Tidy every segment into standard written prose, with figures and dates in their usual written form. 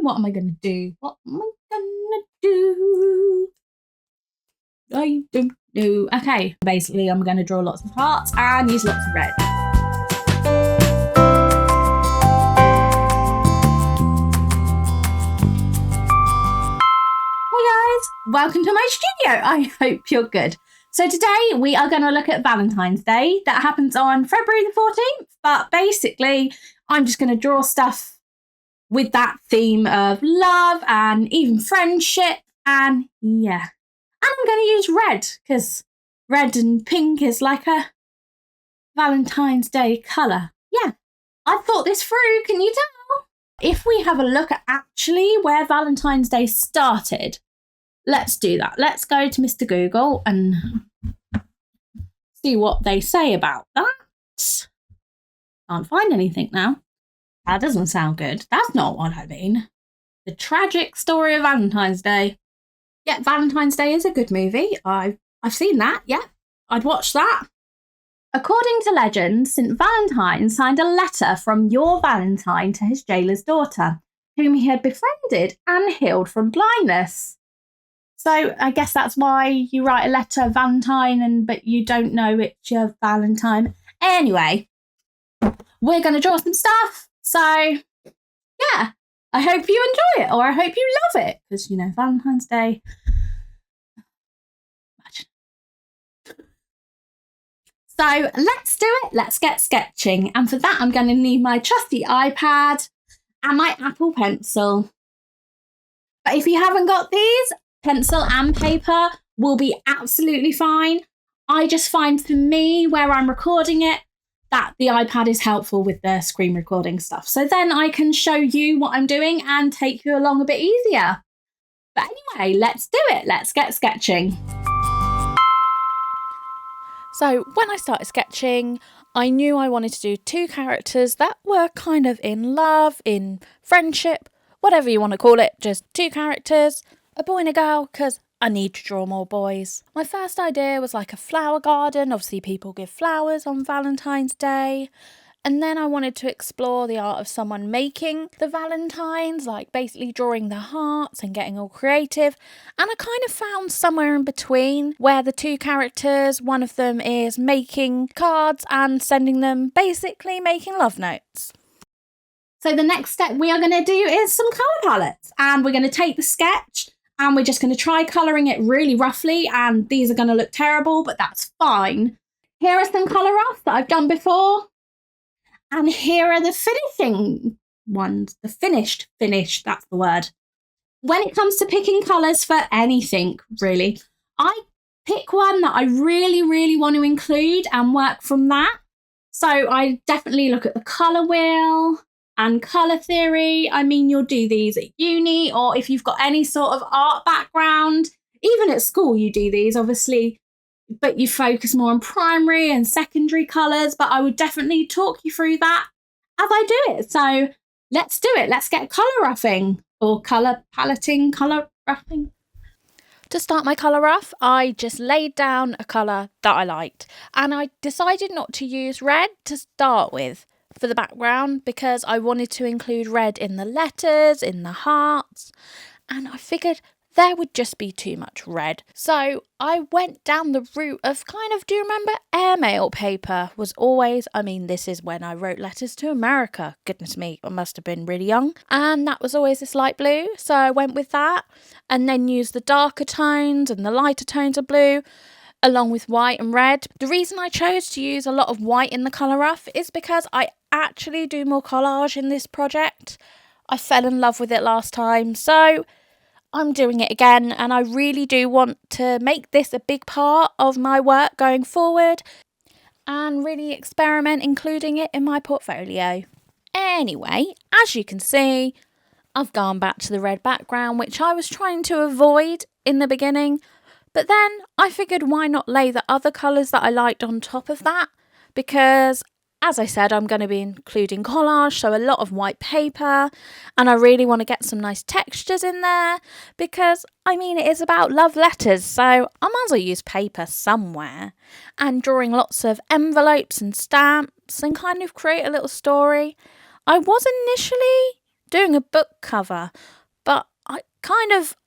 What am I going to do? What am I going to do? I don't know. Okay, basically I'm going to draw lots of hearts and use lots of red. Hey guys, welcome to my studio. I hope you're good. So today we are going to look at Valentine's Day. That happens on February the 14th, but basically I'm just going to draw stuff with that theme of love and even friendship, and yeah. And I'm going to use red because red and pink is like a Valentine's Day colour. Yeah, I thought this through, can you tell? If we have a look at actually where Valentine's Day started, let's do that. Let's go to Mr. Google and see what they say about that. Can't find anything now. That doesn't sound good. That's not what I mean. The tragic story of Valentine's Day. Yeah, Valentine's Day is a good movie. I've seen that, yeah. I'd watch that. According to legend, St. Valentine signed a letter from your Valentine to his jailer's daughter, whom he had befriended and healed from blindness. So I guess that's why you write a letter, Valentine, but you don't know it's your Valentine. Anyway, we're going to draw some stuff. So, yeah, I hope you enjoy it, or I hope you love it, because, you know, Valentine's Day. So let's do it. Let's get sketching. And for that, I'm going to need my trusty iPad and my Apple Pencil. But if you haven't got these, pencil and paper will be absolutely fine. I just find for me, where I'm recording it, that the iPad is helpful with the screen recording stuff. So then I can show you what I'm doing and take you along a bit easier. But anyway, let's do it. Let's get sketching. So when I started sketching, I knew I wanted to do two characters that were kind of in love, in friendship, whatever you want to call it, just two characters, a boy and a girl, because I need to draw more boys. My first idea was like a flower garden. Obviously people give flowers on Valentine's Day. And then I wanted to explore the art of someone making the Valentines, like basically drawing the hearts and getting all creative. And I kind of found somewhere in between where the two characters, one of them is making cards and sending them, basically making love notes. So the next step we are going to do is some colour palettes. And we're going to take the sketch and we're just going to try colouring it really roughly. And these are going to look terrible, but that's fine. Here are some colour offs that I've done before. And here are the finishing ones. The finished, that's the word. When it comes to picking colours for anything, really, I pick one that I really, really want to include and work from that. So I definitely look at the colour wheel and colour theory. I mean, you'll do these at uni, or if you've got any sort of art background, even at school you do these, obviously, but you focus more on primary and secondary colours. But I would definitely talk you through that as I do it. So let's do it. Let's get colour roughing, or colour paletting, colour roughing. To start my colour rough, I just laid down a colour that I liked, and I decided not to use red to start with for the background because I wanted to include red in the letters, in the hearts, and I figured there would just be too much red. So I went down the route of do you remember airmail paper was always, this is when I wrote letters to America. Goodness me, I must have been really young. And that was always this light blue. So I went with that and then used the darker tones and the lighter tones of blue along with white and red. The reason I chose to use a lot of white in the colour rough is because I actually do more collage in this project. I fell in love with it last time. So I'm doing it again, and I really do want to make this a big part of my work going forward and really experiment including it in my portfolio. Anyway, as you can see, I've gone back to the red background, which I was trying to avoid in the beginning, but then I figured why not lay the other colours that I liked on top of that, because as I said, I'm going to be including collage, so a lot of white paper, and I really want to get some nice textures in there because, it is about love letters, so I might as well use paper somewhere. And drawing lots of envelopes and stamps and create a little story. I was initially doing a book cover, but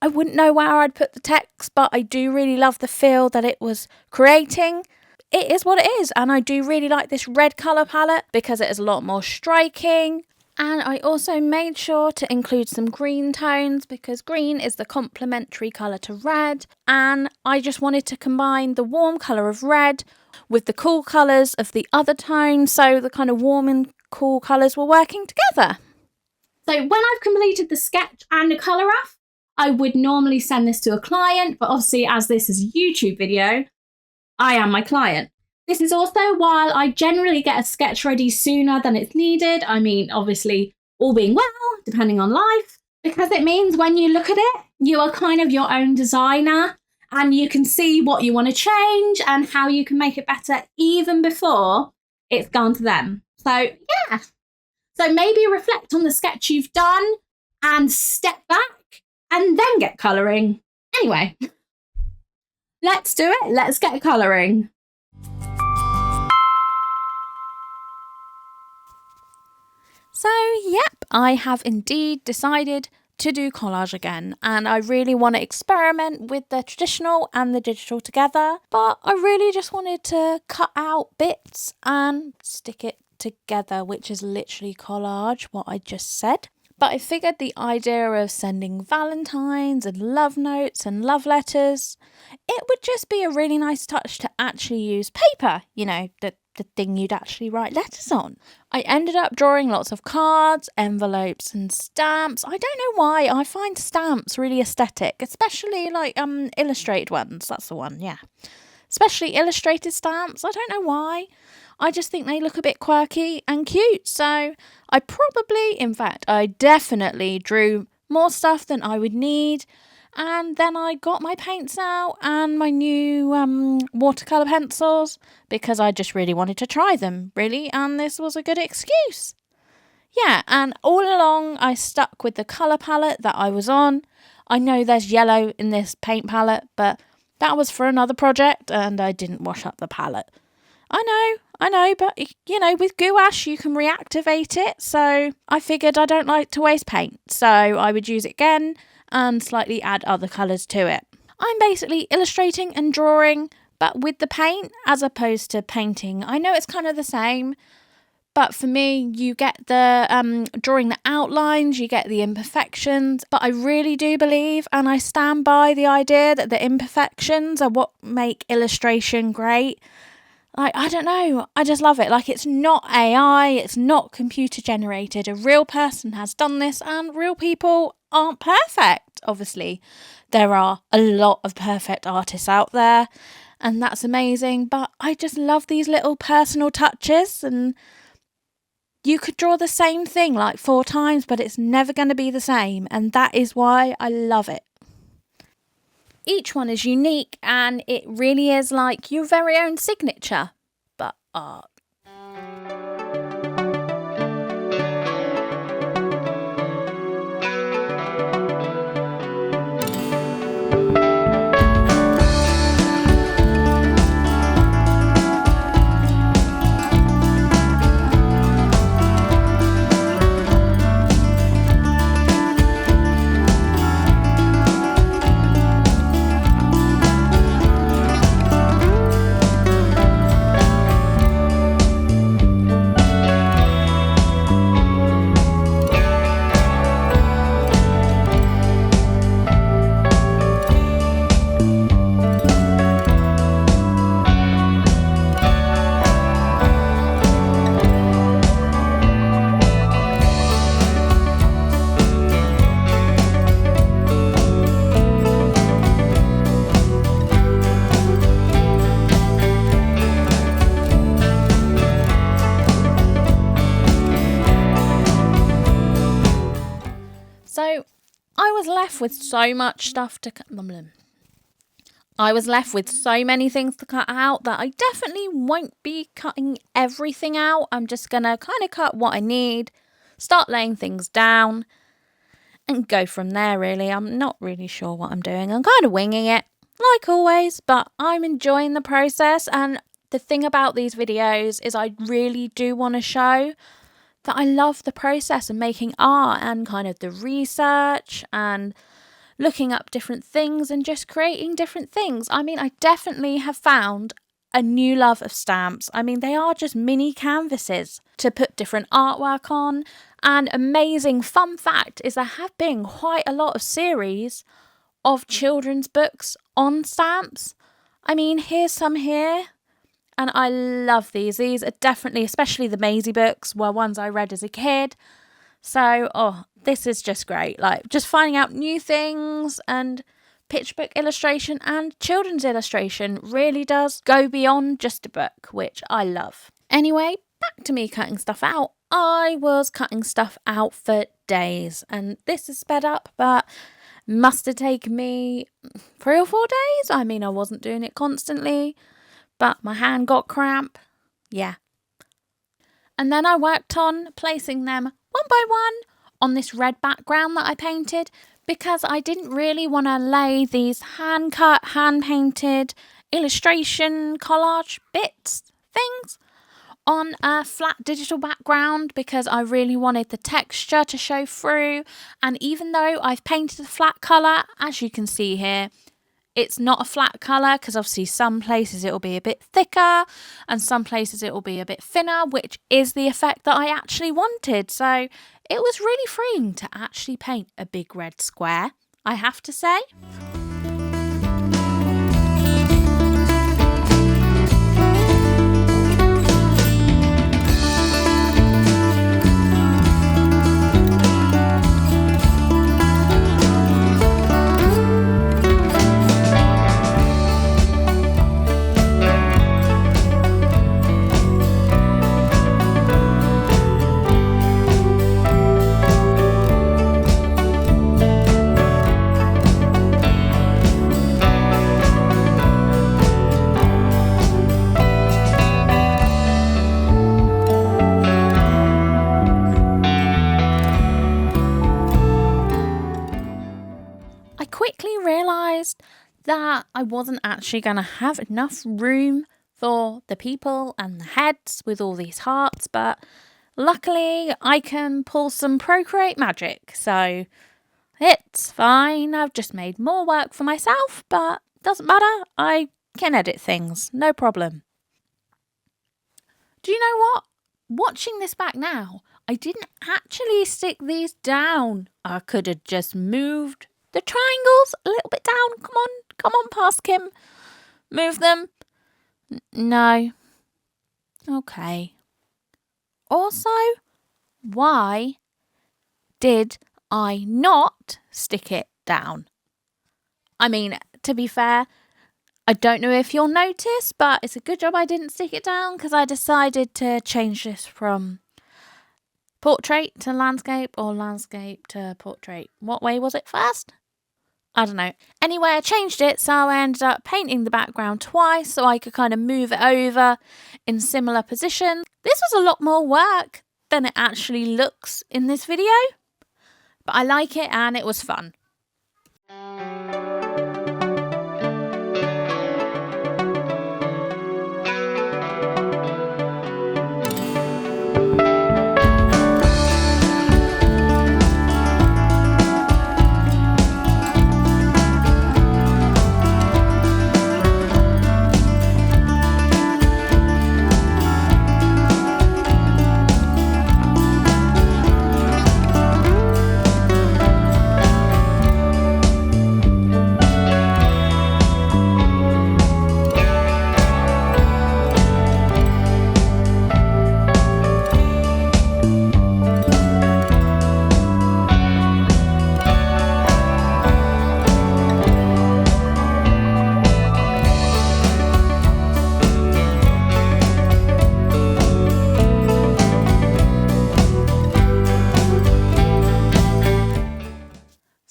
I wouldn't know where I'd put the text, but I do really love the feel that it was creating. It is what it is, and I do really like this red colour palette because it is a lot more striking. And I also made sure to include some green tones because green is the complementary colour to red. And I just wanted to combine the warm colour of red with the cool colours of the other tone. So the kind of warm and cool colours were working together. So when I've completed the sketch and the colour off, I would normally send this to a client. But obviously, as this is a YouTube video, I am my client. This is also while I generally get a sketch ready sooner than it's needed. I mean, obviously, all being well, depending on life, because it means when you look at it, you are kind of your own designer and you can see what you want to change and how you can make it better even before it's gone to them. So, yeah. So maybe reflect on the sketch you've done and step back and then get colouring. Anyway, let's do it. Let's get colouring. So, yep, I have indeed decided to do collage again, and I really want to experiment with the traditional and the digital together, but I really just wanted to cut out bits and stick it together, which is literally collage, what I just said. But I figured the idea of sending Valentines and love notes and love letters, it would just be a really nice touch to actually use paper, you know, the thing you'd actually write letters on. I ended up drawing lots of cards, envelopes and stamps. I don't know why, I find stamps really aesthetic, especially like illustrated ones. That's the one, yeah. Especially illustrated stamps. I don't know why. I just think they look a bit quirky and cute. So I definitely drew more stuff than I would need. And then I got my paints out and my new watercolour pencils because I just really wanted to try them, really. And this was a good excuse. Yeah, and all along I stuck with the colour palette that I was on. I know there's yellow in this paint palette, but that was for another project and I didn't wash up the palette. I know, but you know, with gouache you can reactivate it, so I figured I don't like to waste paint, so I would use it again and slightly add other colours to it. I'm basically illustrating and drawing, but with the paint as opposed to painting. I know it's kind of the same, but for me, you get the drawing the outlines, you get the imperfections, but I really do believe, and I stand by the idea that the imperfections are what make illustration great. Like, I don't know, I just love it. Like, it's not AI, it's not computer generated. A real person has done this, and real people aren't perfect, obviously. There are a lot of perfect artists out there, and that's amazing, but I just love these little personal touches, and you could draw the same thing like 4 times, but it's never going to be the same, and that is why I love it. Each one is unique and it really is like your very own signature, but art. So I was left with so much stuff to I was left with so many things to cut out that I definitely won't be cutting everything out. I'm just going to kind of cut what I need, start laying things down and go from there, really. I'm not really sure what I'm doing. I'm kind of winging it, like always, but I'm enjoying the process. And the thing about these videos is I really do want to show that I love the process of making art and kind of the research and looking up different things and just creating different things. I mean, I definitely have found a new love of stamps. I mean, they are just mini canvases to put different artwork on. And amazing fun fact is there have been quite a lot of series of children's books on stamps. I mean, here's some here. And I love these. These are definitely, especially the Maisie books, were ones I read as a kid. So, this is just great. Like, just finding out new things, and picture book illustration and children's illustration really does go beyond just a book, which I love. Anyway, back to me cutting stuff out. I was cutting stuff out for days, and this is sped up, but must have taken me 3 or 4 days. I mean, I wasn't doing it constantly, but my hand got cramp. Yeah. And then I worked on placing them one by one on this red background that I painted, because I didn't really want to lay these hand-cut, hand-painted illustration collage bits, things, on a flat digital background, because I really wanted the texture to show through. And even though I've painted a flat colour, as you can see here, it's not a flat colour, because obviously some places it will be a bit thicker and some places it will be a bit thinner, which is the effect that I actually wanted. So it was really freeing to actually paint a big red square, I have to say. That I wasn't actually going to have enough room for the people and the heads with all these hearts, but luckily I can pull some Procreate magic, so it's fine. I've just made more work for myself, but doesn't matter. I can edit things, no problem. Do you know what? Watching this back now, I didn't actually stick these down. I could have just moved the triangles a little bit down. Come on, past Kim. Move them. No. Okay. Also, why did I not stick it down? I mean, to be fair, I don't know if you'll notice, but it's a good job I didn't stick it down, because I decided to change this from portrait to landscape, or landscape to portrait. What way was it first? I don't know. Anyway, I changed it, so I ended up painting the background twice so I could kind of move it over in similar positions. This was a lot more work than it actually looks in this video, but I like it and it was fun.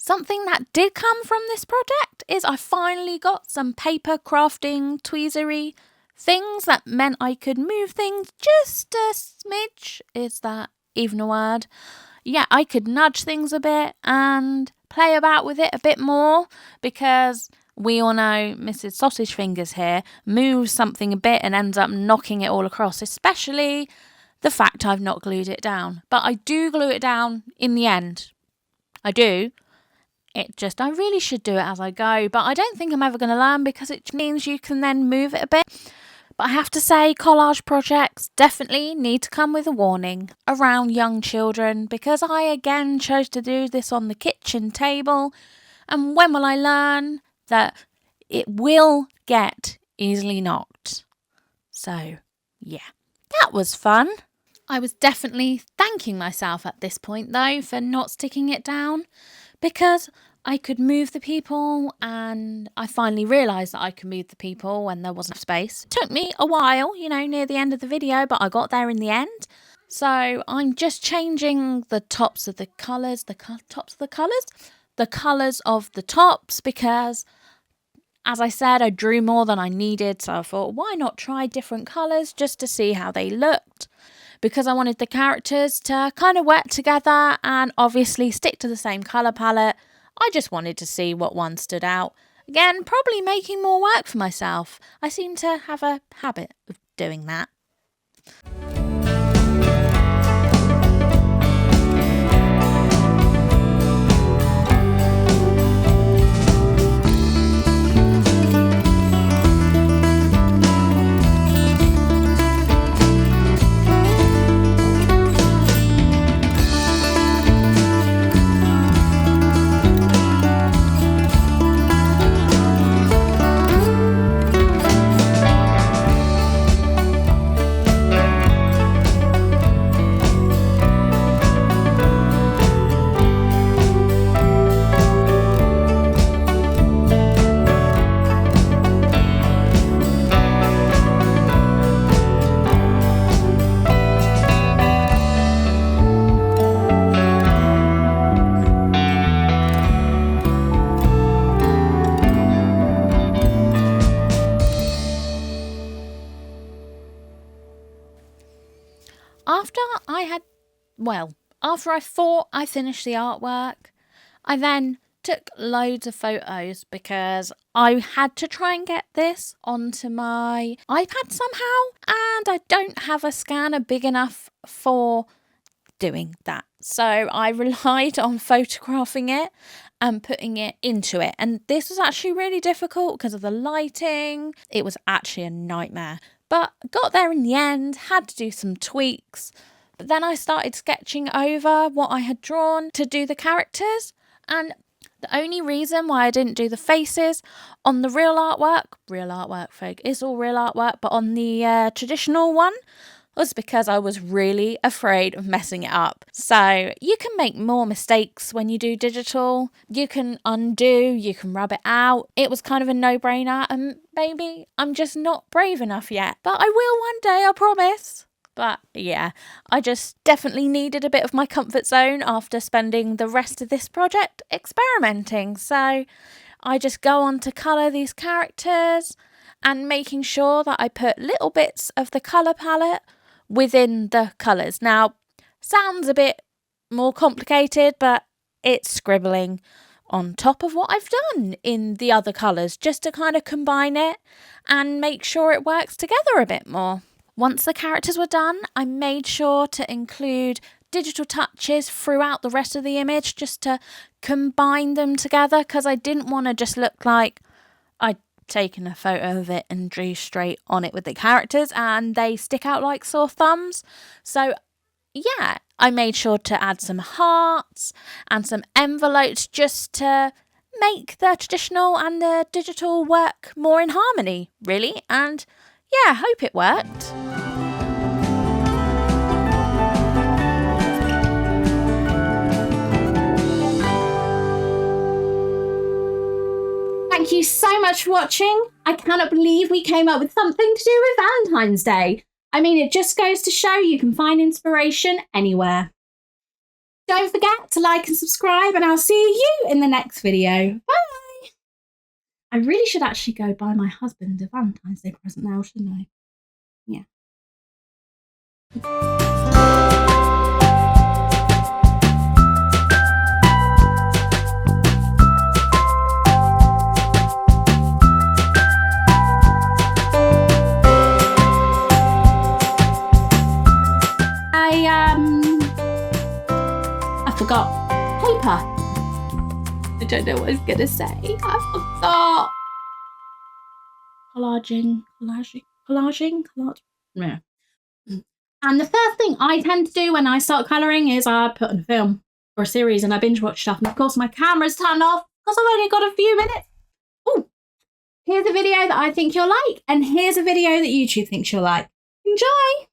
Something that did come from this project is I finally got some paper crafting tweezery things that meant I could move things just a smidge. Is that even a word? Yeah, I could nudge things a bit and play about with it a bit more, because we all know Mrs. Sausage Fingers here moves something a bit and ends up knocking it all across, especially the fact I've not glued it down. But I do glue it down in the end. I do. I really should do it as I go, but I don't think I'm ever going to learn because it means you can then move it a bit. But I have to say, collage projects definitely need to come with a warning around young children, because I again chose to do this on the kitchen table. And when will I learn that it will get easily knocked? So, yeah, that was fun. I was definitely thanking myself at this point, though, for not sticking it down, because I could move the people, and I finally realised that I could move the people when there wasn't space. It took me a while, near the end of the video, but I got there in the end. So I'm just changing the tops of the colours, the colours of the tops, because, as I said, I drew more than I needed, so I thought, why not try different colours just to see how they looked? Because I wanted the characters to kind of work together and obviously stick to the same colour palette. I just wanted to see what one stood out. Again, probably making more work for myself. I seem to have a habit of doing that. After I thought I finished the artwork, I then took loads of photos because I had to try and get this onto my iPad somehow, and I don't have a scanner big enough for doing that. So I relied on photographing it and putting it into it. And this was actually really difficult because of the lighting. It was actually a nightmare. But got there in the end, had to do some tweaks. But then I started sketching over what I had drawn to do the characters. And the only reason why I didn't do the faces on the real artwork, folk, it's all real artwork, but on the traditional one, was because I was really afraid of messing it up. So you can make more mistakes when you do digital. You can undo, you can rub it out. It was kind of a no-brainer, and maybe I'm just not brave enough yet. But I will one day, I promise. But yeah, I just definitely needed a bit of my comfort zone after spending the rest of this project experimenting. So I just go on to colour these characters and making sure that I put little bits of the colour palette within the colours. Now, sounds a bit more complicated, but it's scribbling on top of what I've done in the other colours just to kind of combine it and make sure it works together a bit more. Once the characters were done, I made sure to include digital touches throughout the rest of the image just to combine them together, because I didn't want to just look like I'd taken a photo of it and drew straight on it with the characters and they stick out like sore thumbs. So yeah, I made sure to add some hearts and some envelopes just to make the traditional and the digital work more in harmony, really. And yeah, I hope it worked. Thank you so much for watching. I cannot believe we came up with something to do with Valentine's Day. I mean, it just goes to show you can find inspiration anywhere. Don't forget to like and subscribe, and I'll see you in the next video. Bye! I really should actually go buy my husband a Valentine's Day present now, shouldn't I? Yeah. don't know what I was going to say. I forgot. Collaging. Yeah. And the first thing I tend to do when I start colouring is I put on a film or a series and I binge watch stuff. And of course my camera's turned off because I've only got a few minutes. Oh, here's a video that I think you'll like. And here's a video that YouTube thinks you'll like. Enjoy!